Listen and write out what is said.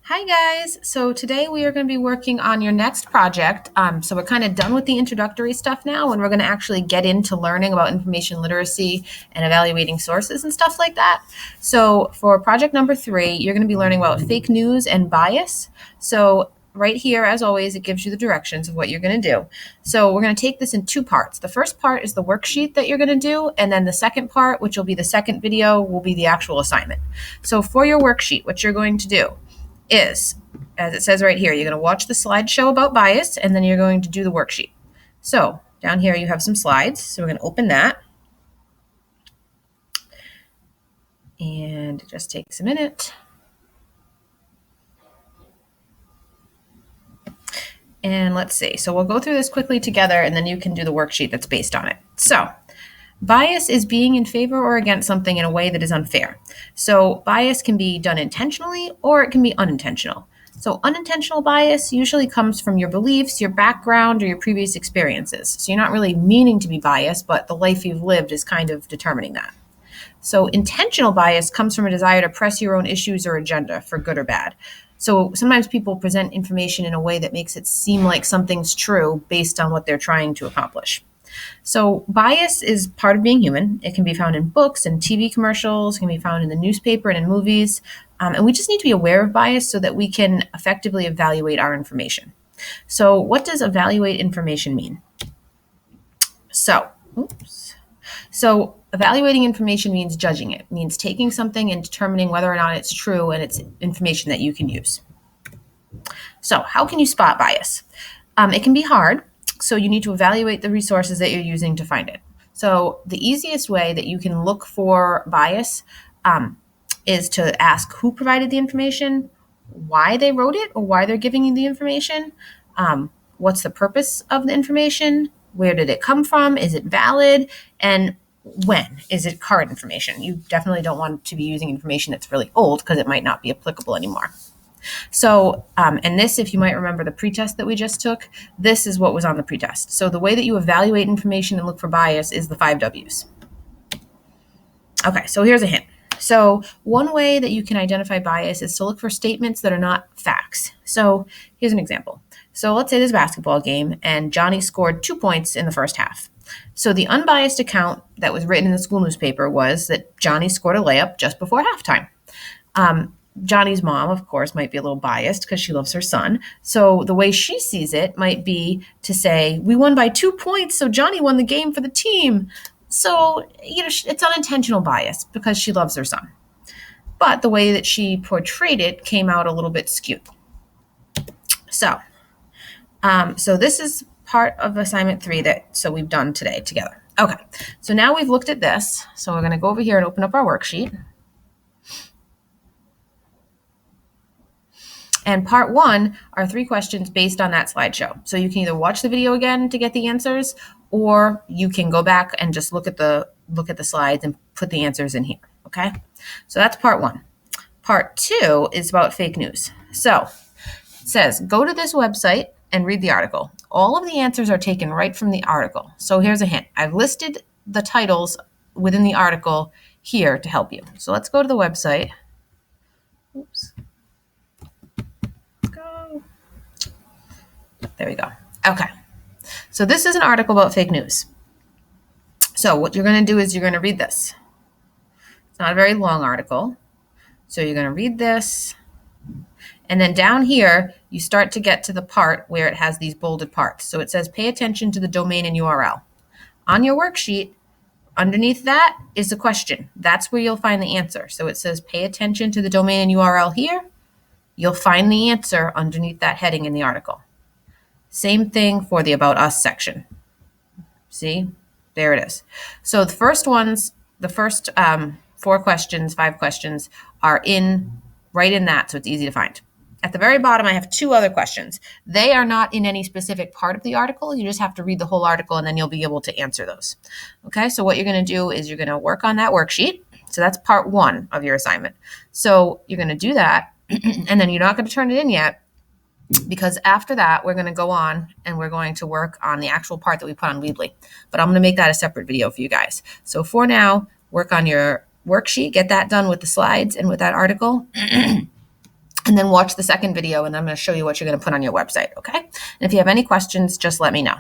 Hi guys. So today we are going to be working on your next project. So we're kind of done with the introductory stuff now, and we're going to actually get into learning about information literacy and evaluating sources and stuff like that. So for project number 3, you're going to be learning about fake news and bias. So right here, as always, it gives you the directions of what you're going to do. So we're going to take this in 2 parts. The first part is the worksheet that you're going to do, and then the second part, which will be the second video, will be the actual assignment. So for your worksheet, what you're going to do is, as it says right here, you're going to watch the slideshow about bias, and then you're going to do the worksheet. So down here you have some slides. So we're going to open that. And it just takes a minute. And let's see. So we'll go through this quickly together, and then you can do the worksheet that's based on it. So bias is being in favor or against something in a way that is unfair. So bias can be done intentionally or it can be unintentional. So unintentional bias usually comes from your beliefs, your background, or your previous experiences. So you're not really meaning to be biased, but the life you've lived is kind of determining that. So intentional bias comes from a desire to press your own issues or agenda for good or bad. So sometimes people present information in a way that makes it seem like something's true based on what they're trying to accomplish. So bias is part of being human. It can be found in books and TV commercials. It can be found in the newspaper and in movies. And we just need to be aware of bias so that we can effectively evaluate our information. So what does evaluate information mean? So evaluating information means judging it, means taking something and determining whether or not it's true and it's information that you can use. So how can you spot bias? It can be hard. So you need to evaluate the resources that you're using to find it. So the easiest way that you can look for bias is to ask who provided the information, why they wrote it or why they're giving you the information, what's the purpose of the information, where did it come from, is it valid, and when is it current information. You definitely don't want to be using information that's really old because it might not be applicable anymore. So, and this, if you might remember the pretest that we just took, this is what was on the pretest. So the way that you evaluate information and look for bias is the 5 W's. Okay, so here's a hint. So one way that you can identify bias is to look for statements that are not facts. So here's an example. So let's say there's a basketball game and Johnny scored 2 points in the first half. So the unbiased account that was written in the school newspaper was that Johnny scored a layup just before halftime. Johnny's mom, of course, might be a little biased because she loves her son. So the way she sees it might be to say, we won by 2 points, so Johnny won the game for the team. So, it's unintentional bias because she loves her son. But the way that she portrayed it came out a little bit skewed. So this is part of assignment 3 so we've done today together. Okay, so now we've looked at this. So we're going to go over here and open up our worksheet. And part 1 are 3 questions based on that slideshow. So you can either watch the video again to get the answers, or you can go back and just look at the slides and put the answers in here. Okay, so that's part 1. Part 2 is about fake news. So it says, go to this website and read the article. All of the answers are taken right from the article. So here's a hint. I've listed the titles within the article here to help you. So let's go to the website. Oops. There we go. Okay. So this is an article about fake news. So what you're going to do is you're going to read this. It's not a very long article. So you're going to read this. And then down here, you start to get to the part where it has these bolded parts. So it says, pay attention to the domain and URL. On your worksheet, underneath that is a question. That's where you'll find the answer. So it says, pay attention to the domain and URL here. You'll find the answer underneath that heading in the article. Same thing for the About Us section. See, there it is. So the first 4 questions, 5 questions are right in that, so it's easy to find. At the very bottom, I have 2 other questions. They are not in any specific part of the article. You just have to read the whole article, and then you'll be able to answer those. Okay, so what you're going to do is you're going to work on that worksheet. So that's part 1 of your assignment. So you're going to do that, and then you're not going to turn it in yet, because after that, we're going to go on and we're going to work on the actual part that we put on Weebly. But I'm going to make that a separate video for you guys. So for now, work on your worksheet, get that done with the slides and with that article. and then watch the second video, and I'm going to show you what you're going to put on your website. Okay. And if you have any questions, just let me know.